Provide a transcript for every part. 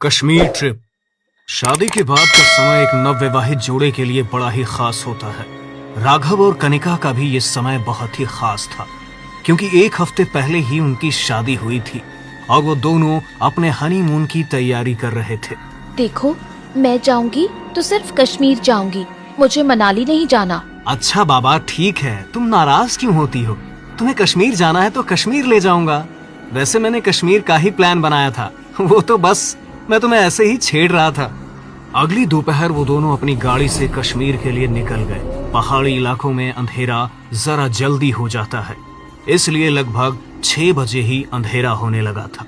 Kashmir trip. शादी के बाद का समय एक नवविवाहित जोड़े के लिए बड़ा ही खास होता है। राघव और कनिका का भी ये समय बहुत ही खास था, क्योंकि एक हफ्ते पहले ही उनकी शादी हुई थी और वो दोनों अपने हनीमून की तैयारी कर रहे थे। देखो, मैं जाऊंगी तो सिर्फ कश्मीर जाऊंगी, मुझे मनाली नहीं जाना। अच्छा बाबा, ठीक है, तुम नाराज क्यों होती हो? तुम्हें कश्मीर जाना है तो कश्मीर ले जाऊंगा। वैसे मैंने कश्मीर का ही प्लान बनाया था, वो तो बस मैं तुम्हें ऐसे ही छेड़ रहा था। अगली दोपहर वो दोनों अपनी गाड़ी से कश्मीर के लिए निकल गए। पहाड़ी इलाकों में अंधेरा जरा जल्दी हो जाता है, इसलिए लगभग 6 बजे ही अंधेरा होने लगा था।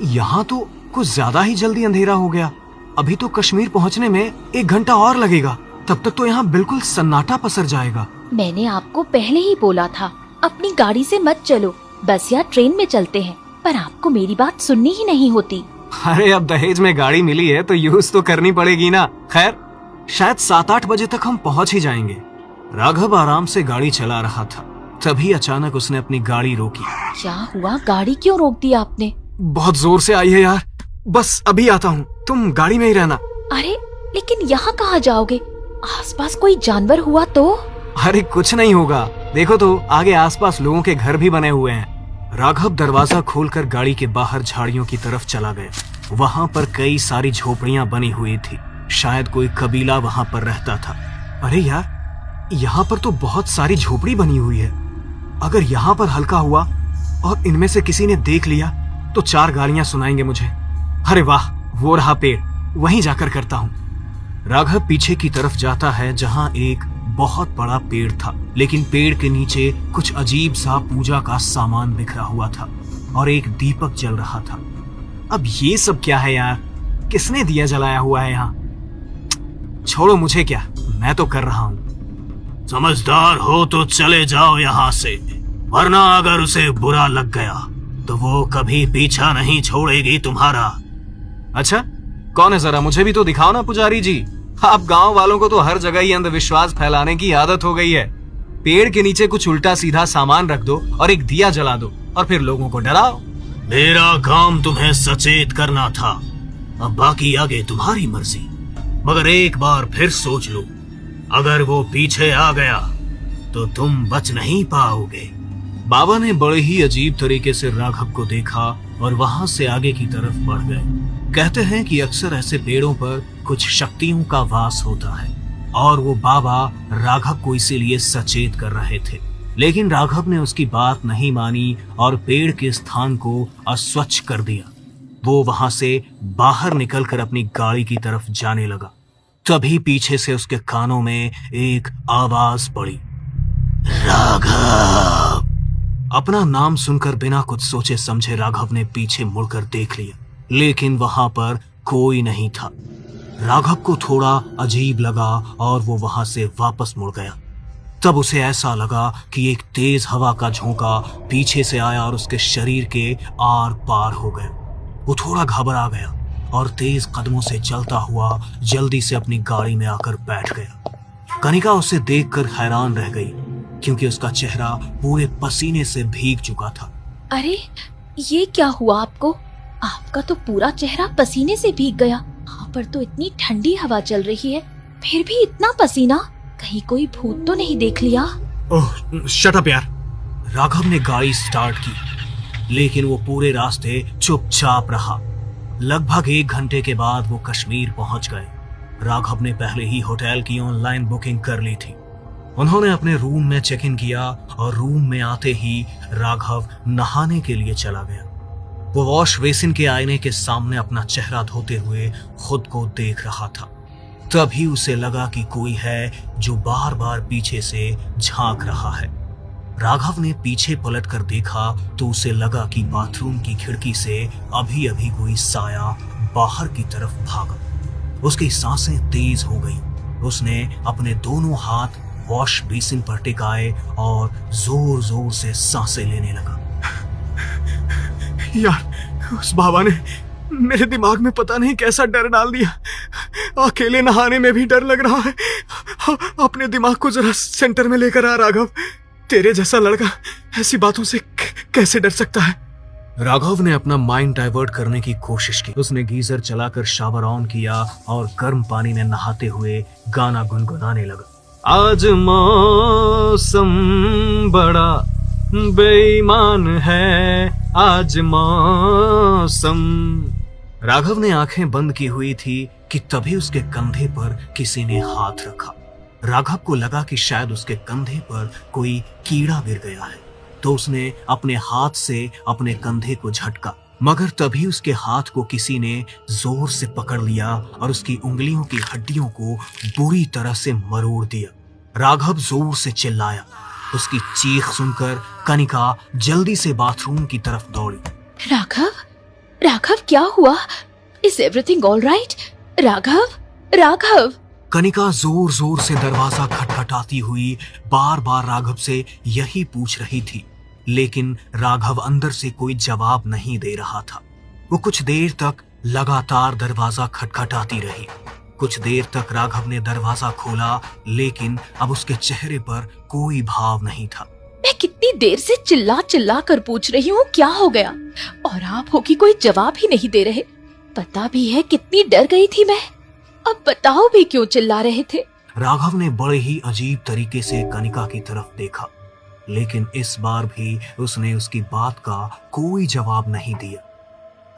यहाँ तो कुछ ज्यादा ही जल्दी अंधेरा हो गया। अभी तो कश्मीर पहुँचने में 1 घंटा और लगेगा, तब तक तो यहाँ बिल्कुल सन्नाटा पसर जाएगा। मैंने आपको पहले ही बोला था, अपनी गाड़ी से मत चलो, बस या ट्रेन में चलते हैं, पर आपको मेरी बात सुननी ही नहीं होती। अरे अब दहेज में गाड़ी मिली है तो यूज तो करनी पड़ेगी ना। खैर, शायद 7-8 बजे तक हम पहुंच ही जाएंगे। राघव आराम से गाड़ी चला रहा था, तभी अचानक उसने अपनी गाड़ी रोकी। क्या हुआ? गाड़ी क्यों रोक दी आपने? बहुत जोर से आई है यार, बस अभी आता हूँ, तुम गाड़ी में ही रहना। अरे लेकिन यहाँ कहाँ जाओगे? आसपास कोई जानवर हुआ तो? अरे कुछ नहीं होगा, देखो तो आगे आसपास लोगों के घर भी बने हुए हैं। राघव दरवाजा खोलकर गाड़ी के बाहर झाड़ियों की तरफ चला गया। वहाँ पर कई सारी झोपड़ियां बनी हुई थी, शायद कोई कबीला वहाँ पर रहता था। अरे यार, यहाँ पर तो बहुत सारी झोपड़ी बनी हुई है। अगर यहाँ पर हल्का हुआ और इनमें से किसी ने देख लिया तो 4 गालियां सुनाएंगे मुझे। अरे वाह, वो रहा पेड़, वहीं जाकर करता हूँ। राघव पीछे की तरफ जाता है जहाँ एक बहुत बड़ा पेड़ था, लेकिन पेड़ के नीचे कुछ अजीब सा पूजा का सामान बिखरा हुआ था और एक दीपक जल रहा था। अब ये सब क्या है यार? किसने दिया जलाया हुआ है यहाँ? छोड़ो, मुझे क्या, मैं तो कर रहा हूँ। समझदार हो तो चले जाओ यहाँ से, वरना अगर उसे बुरा लग गया तो वो कभी पीछा नहीं छोड़ेगी तुम्हारा। अच्छा, कौन है? जरा मुझे भी तो दिखाओ ना पुजारी जी। आप गांव वालों को तो हर जगह ही अंधविश्वास फैलाने की आदत हो गई है। पेड़ के नीचे कुछ उल्टा सीधा सामान रख दो और एक दिया जला दो और फिर लोगों को डराओ। मेरा काम तुम्हें सचेत करना था, अब बाकी आगे तुम्हारी मर्जी। मगर एक बार फिर सोच लो, अगर वो पीछे आ गया तो तुम बच नहीं पाओगे। बाबा ने बड़े ही अजीब तरीके से राघव को देखा और वहां से आगे की तरफ बढ़ गए। कहते हैं कि अक्सर ऐसे पेड़ों पर कुछ शक्तियों का वास होता है और वो बाबा राघव को इसीलिए सचेत कर रहे थे। लेकिन राघव ने उसकी बात नहीं मानी और पेड़ के स्थान को अस्वच्छ कर दिया। वो वहां से बाहर निकलकर अपनी गाड़ी की तरफ जाने लगा। तभी पीछे से उसके कानों में एक आवाज पड़ी, राघव। अपना नाम सुनकर बिना कुछ सोचे समझे राघव ने पीछे मुड़कर देख लिया, लेकिन वहां पर कोई नहीं था। राघव को थोड़ा अजीब लगा और वो वहां से वापस मुड़ गया। तब उसे ऐसा लगा कि एक तेज हवा का झोंका पीछे से आया और उसके शरीर के आर पार हो गया। वो थोड़ा घबरा गया और तेज कदमों से चलता हुआ जल्दी से अपनी गाड़ी में आकर बैठ गया। कनिका उसे देखकर हैरान रह गई, क्योंकि उसका चेहरा पूरे पसीने से भीग चुका था। अरे ये क्या हुआ आपको? आपका तो पूरा चेहरा पसीने से भीग गया। यहाँ पर तो इतनी ठंडी हवा चल रही है, फिर भी इतना पसीना। कहीं कोई भूत तो नहीं देख लिया? ओह शट अप यार। राघव ने गाड़ी स्टार्ट की, लेकिन वो पूरे रास्ते चुपचाप रहा। लगभग 1 घंटे के बाद वो कश्मीर पहुंच गए। राघव ने पहले ही होटल की ऑनलाइन बुकिंग कर ली थी। उन्होंने अपने रूम में चेक इन किया और रूम में आते ही राघव नहाने के लिए चला गया। वो वॉश बेसिन के आईने के सामने अपना चेहरा धोते हुए खुद को देख रहा था। तभी उसे लगा कि कोई है जो बार बार पीछे से झांक रहा है। राघव ने पीछे पलटकर देखा तो उसे लगा कि बाथरूम की खिड़की से अभी अभी कोई साया बाहर की तरफ भागा। उसकी सांसें तेज हो गई। उसने अपने दोनों हाथ वॉश बेसिन पर टिकाए और जोर जोर से सांसें लेने लगा। यार, उस बाबा ने मेरे दिमाग में पता नहीं कैसा डर डाल दिया। अकेले नहाने में भी डर लग रहा है। अपने दिमाग को जरा सेंटर में लेकर आ राघव। तेरे जैसा लड़का ऐसी बातों से कैसे डर सकता है? राघव ने अपना माइंड डाइवर्ट करने की कोशिश की। उसने गीजर चलाकर शावर ऑन किया और गर्म पानी में नहाते हुए गाना गुनगुनाने लगा। आज मौसम बड़ा बेईमान है, आज मौसम। राघव ने आंखें बंद की हुई थी कि तभी उसके कंधे पर किसी ने हाथ रखा। राघव को लगा कि शायद उसके कंधे पर कोई कीड़ा गिर गया है, तो उसने अपने हाथ से अपने कंधे को झटका, मगर तभी उसके हाथ को किसी ने जोर से पकड़ लिया और उसकी उंगलियों की हड्डियों को बुरी तरह से मरोड़ दिया। राघव जोर से चिल्लाया। उसकी चीख सुनकर कनिका जल्दी से बाथरूम की तरफ दौड़ी। राघव, राघव क्या हुआ? Is everything all right? Raghav, Raghav. Kanika जोर जोर से दरवाजा खटखटाती हुई बार बार राघव से यही पूछ रही थी, लेकिन राघव अंदर से कोई जवाब नहीं दे रहा था। वो कुछ देर तक लगातार दरवाजा खटखटाती रही। कुछ देर तक राघव ने दरवाजा खोला, लेकिन अब उसके चेहरे पर कोई भाव नहीं था। मैं कितनी देर से चिल्ला चिल्ला कर पूछ रही हूँ क्या हो गया, और आप हो कि कोई जवाब ही नहीं दे रहे। पता भी है कितनी डर गई थी मैं। अब बताओ भी क्यों चिल्ला रहे थे? राघव ने बड़े ही अजीब तरीके से कनिका की तरफ देखा, लेकिन इस बार भी उसने उसकी बात का कोई जवाब नहीं दिया।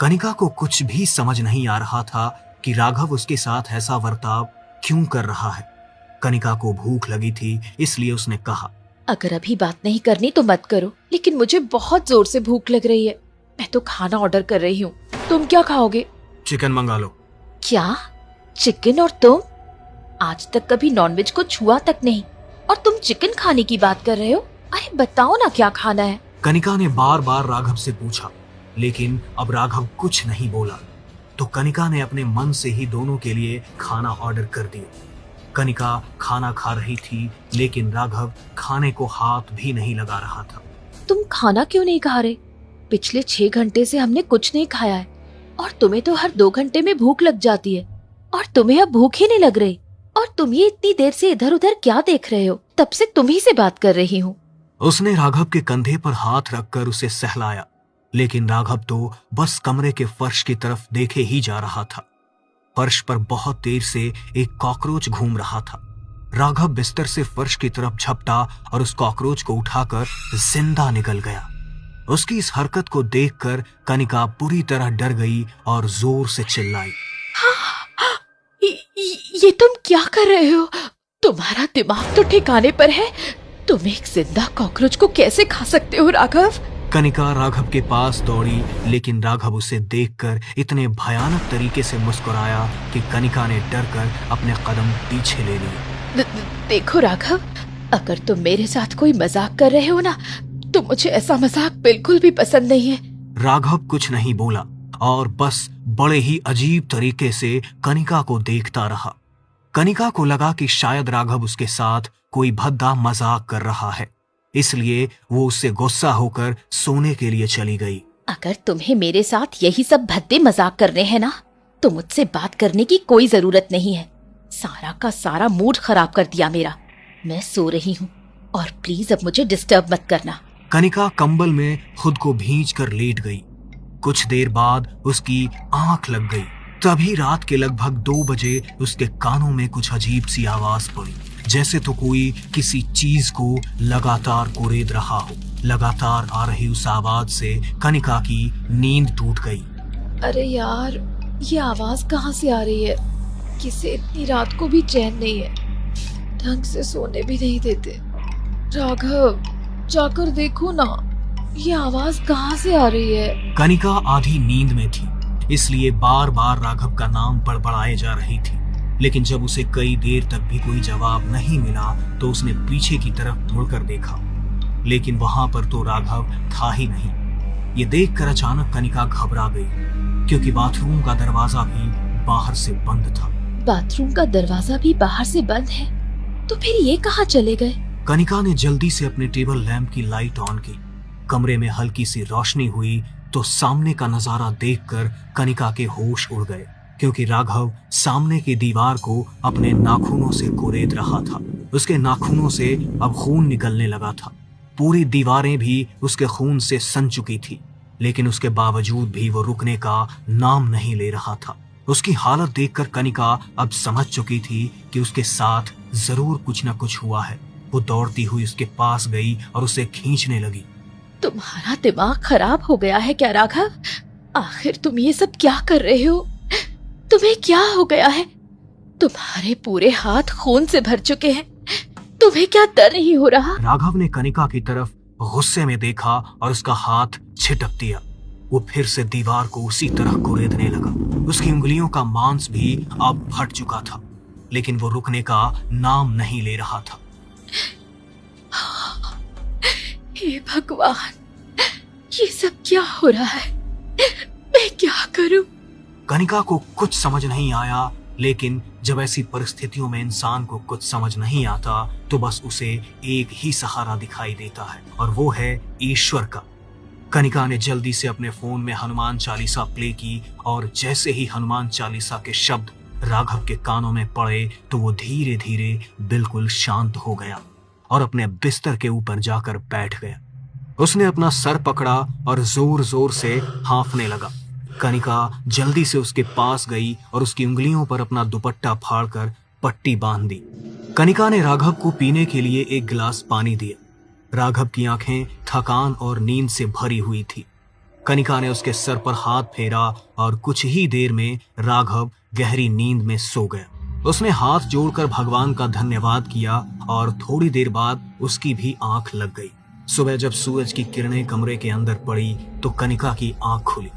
कनिका को कुछ भी समझ नहीं आ रहा था कि राघव उसके साथ ऐसा बर्ताव क्यों कर रहा है। कनिका को भूख लगी थी, इसलिए उसने कहा, अगर अभी बात नहीं करनी तो मत करो, लेकिन मुझे बहुत जोर से भूख लग रही है। मैं तो खाना ऑर्डर कर रही हूँ। तुम क्या खाओगे? चिकन मंगा लो। क्या? चिकन? और तुम? आज तक कभी नॉनवेज को छुआ तक नहीं, और तुम चिकन खाने की बात कर रहे हो? अरे बताओ ना क्या खाना है। कनिका ने बार बार राघव से पूछा, लेकिन अब राघव कुछ नहीं बोला, तो कनिका ने अपने मन से ही दोनों के लिए खाना ऑर्डर कर दिया। कनिका खाना खा रही थी, लेकिन राघव खाने को हाथ भी नहीं लगा रहा था। तुम खाना क्यों नहीं खा रहे? पिछले 6 घंटे से हमने कुछ नहीं खाया है, और तुम्हें तो हर 2 घंटे में भूख लग जाती है, और तुम्हें अब भूख ही नहीं लग रही। और तुम ये इतनी देर से इधर उधर क्या देख रहे हो? तब से तुम ही से बात कर रही हूँ। उसने राघव के कंधे पर हाथ रखकर उसे सहलाया, लेकिन राघव तो बस कमरे के फर्श की तरफ देखे ही जा रहा था। फर्श पर बहुत देर से एक कॉकरोच घूम रहा था। राघव बिस्तर से फर्श की तरफ झपटा और उस कॉकरोच को उठाकर जिंदा निकल गया। उसकी इस हरकत को देखकर कनिका बुरी तरह डर गई और जोर से चिल्लाई, ये तुम क्या कर रहे हो? तुम्हारा दिमाग तो ठिकाने पर है? तुम एक जिंदा कॉकरोच को कैसे खा सकते हो राघव? कनिका राघव के पास दौड़ी, लेकिन राघव उसे देखकर इतने भयानक तरीके से मुस्कुराया कि कनिका ने डरकर अपने कदम पीछे ले लिए। देखो राघव, अगर तुम मेरे साथ कोई मजाक कर रहे हो ना, तो मुझे ऐसा मजाक बिल्कुल भी पसंद नहीं है। राघव कुछ नहीं बोला और बस बड़े ही अजीब तरीके से कनिका को देखता रहा। कनिका को लगा कि शायद राघव उसके साथ कोई भद्दा मजाक कर रहा है, इसलिए वो उससे गुस्सा होकर सोने के लिए चली गई। अगर तुम्हें मेरे साथ यही सब भद्दे मजाक करने हैं ना, तो मुझसे बात करने की कोई जरूरत नहीं है। सारा का सारा मूड खराब कर दिया मेरा। मैं सो रही हूँ, और प्लीज अब मुझे डिस्टर्ब मत करना। कनिका कंबल में खुद को भींच कर लेट गई। कुछ देर बाद उसकी आंख लग गई। तभी रात के लगभग 2 बजे उसके कानों में कुछ अजीब सी आवाज पड़ी, जैसे तो कोई किसी चीज को लगातार कुरेद रहा हो। लगातार आ रही उस आवाज से कनिका की नींद टूट गई। अरे यार, ये आवाज कहाँ से आ रही है? किसे इतनी रात को भी चैन नहीं है, ढंग से सोने भी नहीं देते। राघव, जाकर देखो ना, ये आवाज कहाँ से आ रही है? कनिका आधी नींद में थी, इसलिए बार बार राघव का नाम बड़बड़ाए जा रही थी, लेकिन जब उसे कई देर तक भी कोई जवाब नहीं मिला तो उसने पीछे की तरफ मुड़कर देखा, लेकिन वहां पर तो राघव था ही नहीं। ये देखकर अचानक कनिका घबरा गई, क्योंकि बाथरूम का दरवाजा भी बाहर से बंद था। बाथरूम का दरवाजा भी बाहर से बंद है? तो फिर ये कहाँ चले गए? कनिका ने जल्दी से अपने टेबल लैंप की लाइट ऑन की। कमरे में हल्की सी रोशनी हुई तो सामने का नजारा देखकर कनिका के होश उड़ गए, क्योंकि राघव सामने की दीवार को अपने नाखूनों से कुरेद रहा था। उसके नाखूनों से अब खून निकलने लगा था। पूरी दीवारें भी उसके खून से सन चुकी थी। लेकिन उसके बावजूद भी वो रुकने का नाम नहीं ले रहा था। उसकी हालत देखकर कनिका अब समझ चुकी थी कि उसके साथ जरूर कुछ न कुछ हुआ है। वो दौड़ती हुई उसके पास गई और उसे खींचने लगी। तुम्हारा दिमाग खराब हो गया है क्या राघव? आखिर तुम ये सब क्या कर रहे हो? तुम्हें क्या हो गया है? तुम्हारे पूरे हाथ खून से भर चुके हैं। तुम्हें क्या डर नहीं हो रहा? राघव ने कनिका की तरफ गुस्से में देखा और उसका हाथ छिटक दिया। वो फिर से दीवार को उसी तरह कुरेदने लगा। उसकी उंगलियों का मांस भी अब फट चुका था, लेकिन वो रुकने का नाम नहीं ले रहा था। हे भगवान, ये सब क्या हो रहा है? मैं क्या करूं? कनिका को कुछ समझ नहीं आया, लेकिन जब ऐसी परिस्थितियों में इंसान को कुछ समझ नहीं आता तो बस उसे एक ही सहारा दिखाई देता है, और वो है ईश्वर का। कनिका ने जल्दी से अपने फोन में हनुमान चालीसा प्ले की, और जैसे ही हनुमान चालीसा के शब्द राघव के कानों में पड़े तो वो धीरे धीरे बिल्कुल शांत हो गया और अपने बिस्तर के ऊपर जाकर बैठ गया। उसने अपना सर पकड़ा और जोर जोर से हाँफने लगा। कनिका जल्दी से उसके पास गई और उसकी उंगलियों पर अपना दुपट्टा फाड़कर पट्टी बांध दी। कनिका ने राघव को पीने के लिए एक गिलास पानी दिया। राघव की आंखें थकान और नींद से भरी हुई थी। कनिका ने उसके सर पर हाथ फेरा और कुछ ही देर में राघव गहरी नींद में सो गया। उसने हाथ जोड़कर भगवान का धन्यवाद किया और थोड़ी देर बाद उसकी भी आंख लग गई। सुबह जब सूरज की किरणें कमरे के अंदर पड़ी तो कनिका की आंख खुली,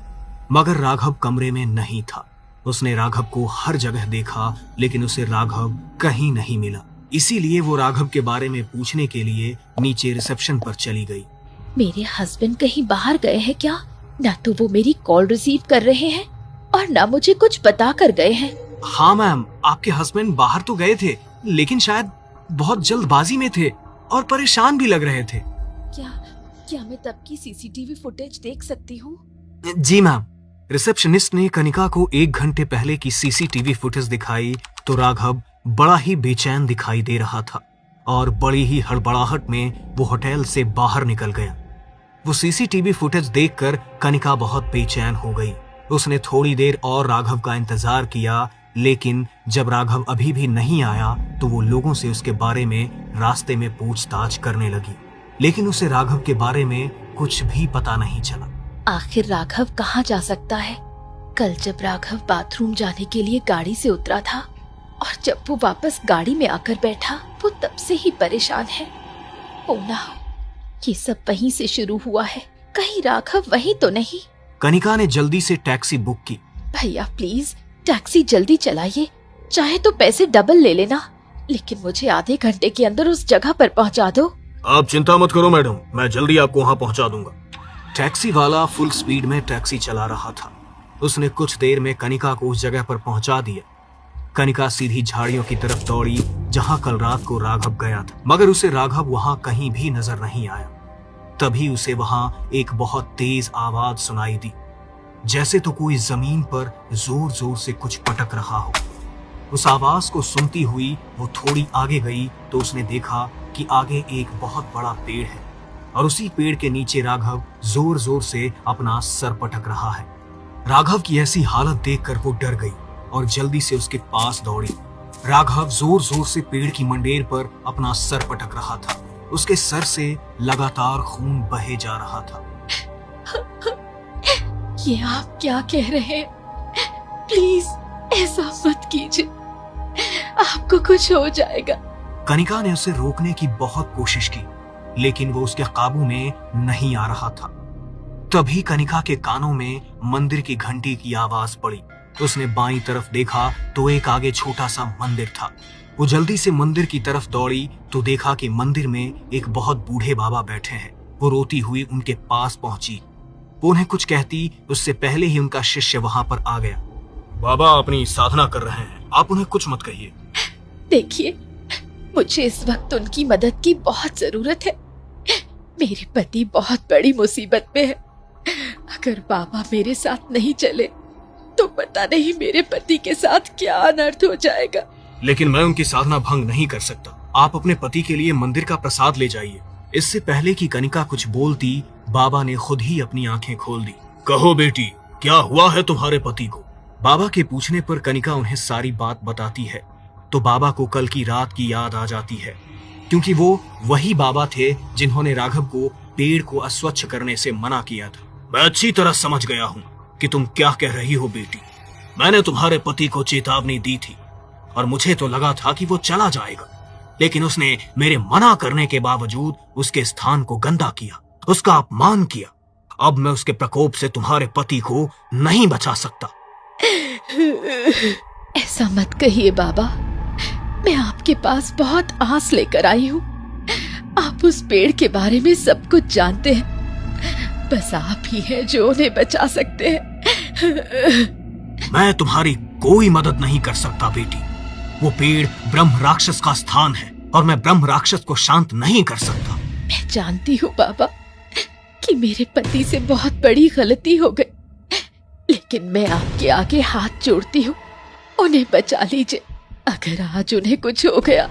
मगर राघव कमरे में नहीं था। उसने राघव को हर जगह देखा, लेकिन उसे राघव कहीं नहीं मिला। इसीलिए वो राघव के बारे में पूछने के लिए नीचे रिसेप्शन पर चली गई। मेरे हस्बैंड कहीं बाहर गए हैं क्या? ना तो वो मेरी कॉल रिसीव कर रहे हैं और ना मुझे कुछ बता कर गए हैं। हाँ मैम, आपके हस्बैंड बाहर तो गए थे, लेकिन शायद बहुत जल्दबाजी में थे और परेशान भी लग रहे थे। क्या मैं तब की सीसीटीवी फुटेज देख सकती हूँ? जी मैम। रिसेप्शनिस्ट ने कनिका को 1 घंटे पहले की सीसीटीवी फुटेज दिखाई तो राघव बड़ा ही बेचैन दिखाई दे रहा था और बड़ी ही हड़बड़ाहट में वो होटल से बाहर निकल गया। वो सीसीटीवी फुटेज देखकर कनिका बहुत बेचैन हो गई। उसने थोड़ी देर और राघव का इंतजार किया, लेकिन जब राघव अभी भी नहीं आया तो वो लोगों से उसके बारे में रास्ते में पूछताछ करने लगी, लेकिन उसे राघव के बारे में कुछ भी पता नहीं चला। आखिर राघव कहाँ जा सकता है? कल जब राघव बाथरूम जाने के लिए गाड़ी से उतरा था और जब वो वापस गाड़ी में आकर बैठा, वो तब से ही परेशान है। ओ ना, ये सब वहीं से शुरू हुआ है। कहीं राघव वहीं तो नहीं? कनिका ने जल्दी से टैक्सी बुक की। भैया प्लीज टैक्सी जल्दी चलाइए, चाहे तो पैसे डबल ले लेना, लेकिन मुझे आधे घंटे के अंदर उस जगह पर पहुंचा दो। आप चिंता मत करो मैडम, मैं जल्दी आपको वहां पहुंचा दूंगा। टैक्सी वाला फुल स्पीड में टैक्सी चला रहा था। उसने कुछ देर में कनिका को उस जगह पर पहुंचा दिया। कनिका सीधी झाड़ियों की तरफ दौड़ी जहां कल रात को राघव गया था, मगर उसे राघव वहां कहीं भी नजर नहीं आया। तभी उसे वहां एक बहुत तेज आवाज सुनाई दी, जैसे तो कोई जमीन पर जोर जोर से कुछ पटक रहा हो। उस आवाज को सुनती हुई वो थोड़ी आगे गई तो उसने देखा कि आगे एक बहुत बड़ा पेड़ है और उसी पेड़ के नीचे राघव जोर जोर से अपना सर पटक रहा है। राघव की ऐसी हालत देखकर वो डर गई और जल्दी से उसके पास दौड़ी। राघव जोर जोर से पेड़ की मंडेर पर अपना सर पटक रहा था। उसके सर से लगातार खून बहे जा रहा था। ये आप क्या कह रहे हैं? प्लीज ऐसा मत कीजिए, आपको कुछ हो जाएगा। कनिका ने उसे रोकने की बहुत कोशिश की, लेकिन वो उसके काबू में नहीं आ रहा था। तभी कनिका के कानों में मंदिर की घंटी की आवाज पड़ी। उसने बाईं तरफ देखा तो एक आगे छोटा सा मंदिर था। वो जल्दी से मंदिर की तरफ दौड़ी तो देखा कि मंदिर में एक बहुत बूढ़े बाबा बैठे हैं। वो रोती हुई उनके पास पहुंची। वो उन्हें कुछ कहती उससे पहले ही उनका शिष्य वहां पर आ गया। बाबा अपनी साधना कर रहे हैं, आप उन्हें कुछ मत कहिए। देखिए, मुझे इस वक्त उनकी मदद की बहुत जरूरत है। मेरे पति बहुत बड़ी मुसीबत में है। अगर बाबा मेरे साथ नहीं चले तो पता नहीं मेरे पति के साथ क्या अनर्थ हो जाएगा। लेकिन मैं उनकी साधना भंग नहीं कर सकता। आप अपने पति के लिए मंदिर का प्रसाद ले जाइए। इससे पहले कि कनिका कुछ बोलती, बाबा ने खुद ही अपनी आंखें खोल दी। कहो बेटी, क्या हुआ है तुम्हारे पति को? बाबा के पूछने पर कनिका उन्हें सारी बात बताती है तो बाबा को कल की रात की याद आ जाती है, क्योंकि वो वही बाबा थे जिन्होंने राघव को पेड़ को अस्वच्छ करने से मना किया था। मैं अच्छी तरह समझ गया हूं कि तुम क्या कह रही हो बेटी। मैंने तुम्हारे पति को चेतावनी दी थी और मुझे तो लगा था कि वो चला जाएगा, लेकिन उसने मेरे मना करने के बावजूद उसके स्थान को गंदा किया, उसका अपमान किया। अब मैं उसके प्रकोप से तुम्हारे पति को नहीं बचा सकता। ऐसा मत कहिए बाबा, मैं आपके पास बहुत आस लेकर आई हूँ। आप उस पेड़ के बारे में सब कुछ जानते हैं, बस आप ही हैं जो उन्हें बचा सकते हैं। मैं तुम्हारी कोई मदद नहीं कर सकता बेटी। वो पेड़ ब्रह्म राक्षस का स्थान है और मैं ब्रह्म राक्षस को शांत नहीं कर सकता। मैं जानती हूँ बाबा कि मेरे पति से बहुत बड़ी गलती हो गई, लेकिन मैं आपके आगे हाथ जोड़ती हूँ, उन्हें बचा लीजिए। अगर आज उन्हें कुछ हो गया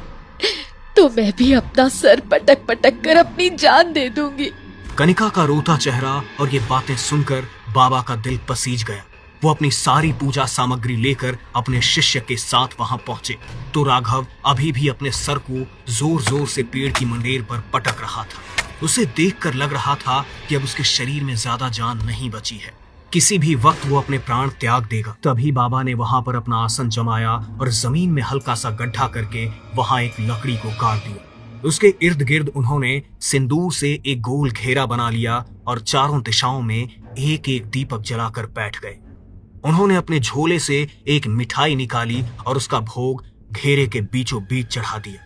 तो मैं भी अपना सर पटक पटक कर अपनी जान दे दूंगी। कनिका का रोता चेहरा और ये बातें सुनकर बाबा का दिल पसीज गया। वो अपनी सारी पूजा सामग्री लेकर अपने शिष्य के साथ वहां पहुंचे तो राघव अभी भी अपने सर को जोर जोर से पेड़ की मंडेर पर पटक रहा था। उसे देखकर लग रहा था कि अब उसके शरीर में ज्यादा जान नहीं बची है, किसी भी वक्त वो अपने प्राण त्याग देगा। तभी बाबा ने वहां पर अपना आसन जमाया और जमीन में हल्का सा गड्ढा करके वहां एक लकड़ी को गाड़ दिया। उसके इर्द गिर्द उन्होंने सिंदूर से एक गोल घेरा बना लिया और चारों दिशाओं में एक एक दीपक जलाकर बैठ गए। उन्होंने अपने झोले से एक मिठाई निकाली और उसका भोग घेरे के बीचों बीच चढ़ा दिया।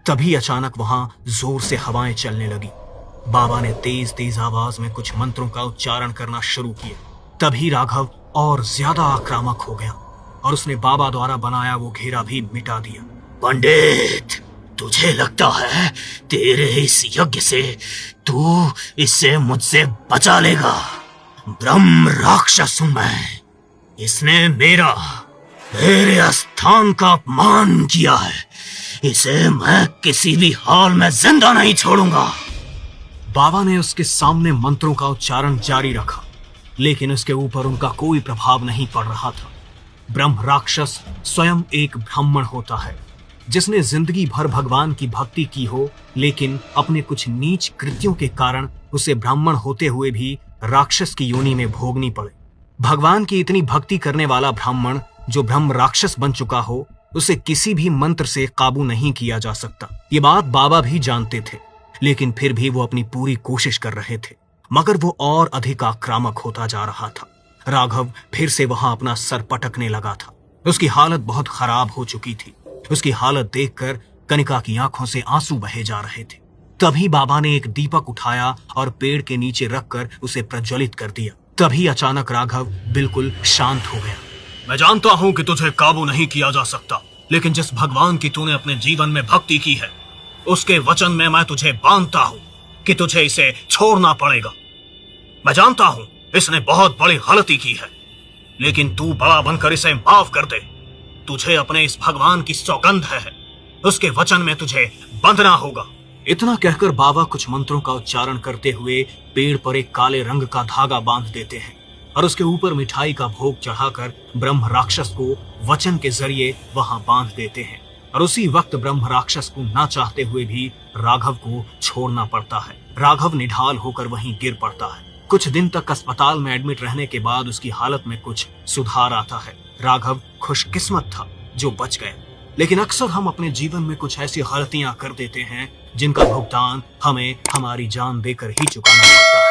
तभी अचानक वहां जोर से हवाएं चलने लगी। बाबा ने तेज तेज आवाज में कुछ मंत्रों का उच्चारण करना शुरू किया। तभी राघव और ज्यादा आक्रामक हो गया और उसने बाबा द्वारा बनाया वो घेरा भी मिटा दिया। पंडित, तुझे लगता है तेरे इस यज्ञ से तू इससे मुझसे बचा लेगा? ब्रह्म राक्षस हूं मैं। इसने मेरे स्थान का अपमान किया है। इसे मैं किसी भी हाल में जिंदा नहीं छोड़ूंगा। बाबा ने उसके सामने मंत्रों का उच्चारण जारी रखा, लेकिन उसके ऊपर उनका कोई प्रभाव नहीं पड़ रहा था। ब्रह्म राक्षस स्वयं एक ब्राह्मण होता है जिसने जिंदगी भर भगवान की भक्ति की हो, लेकिन अपने कुछ नीच कृत्यों के कारण उसे ब्राह्मण होते हुए भी राक्षस की योनि में भोगनी पड़े। भगवान की इतनी भक्ति करने वाला ब्राह्मण जो ब्रह्म राक्षस बन चुका हो, उसे किसी भी मंत्र से काबू नहीं किया जा सकता। ये बात बाबा भी जानते थे, लेकिन फिर भी वो अपनी पूरी कोशिश कर रहे थे। मगर वो और अधिक आक्रामक होता जा रहा था। राघव फिर से वहां अपना सर पटकने लगा था। उसकी हालत बहुत खराब हो चुकी थी। उसकी हालत देखकर कनिका की आंखों से आंसू बहे जा रहे थे। तभी बाबा ने एक दीपक उठाया और पेड़ के नीचे रखकर उसे प्रज्वलित कर दिया। तभी अचानक राघव बिल्कुल शांत हो गया। मैं जानता हूं कि तुझे काबू नहीं किया जा सकता, लेकिन जिस भगवान की तूने अपने जीवन में भक्ति की है, उसके वचन में मैं तुझे बांधता हूं कि तुझे इसे छोड़ना पड़ेगा। मैं जानता हूं इसने बहुत बड़ी गलती की है, लेकिन तू बड़ा बनकर इसे माफ कर दे। तुझे अपने इस भगवान की सौगंध है, उसके वचन में तुझे बंधना होगा। इतना कहकर बाबा कुछ मंत्रों का उच्चारण करते हुए पेड़ पर एक काले रंग का धागा बांध देते हैं और उसके ऊपर मिठाई का भोग चढ़ाकर ब्रह्म राक्षस को वचन के जरिए वहां बांध देते हैं। और उसी वक्त ब्रह्म राक्षस को ना चाहते हुए भी राघव को छोड़ना पड़ता है। राघव निढाल होकर वहीं गिर पड़ता है। कुछ दिन तक अस्पताल में एडमिट रहने के बाद उसकी हालत में कुछ सुधार आता है। राघव खुशकिस्मत था जो बच गया, लेकिन अक्सर हम अपने जीवन में कुछ ऐसी गलतियां कर देते हैं जिनका भुगतान हमें हमारी जान देकर ही चुकाना पड़ता है।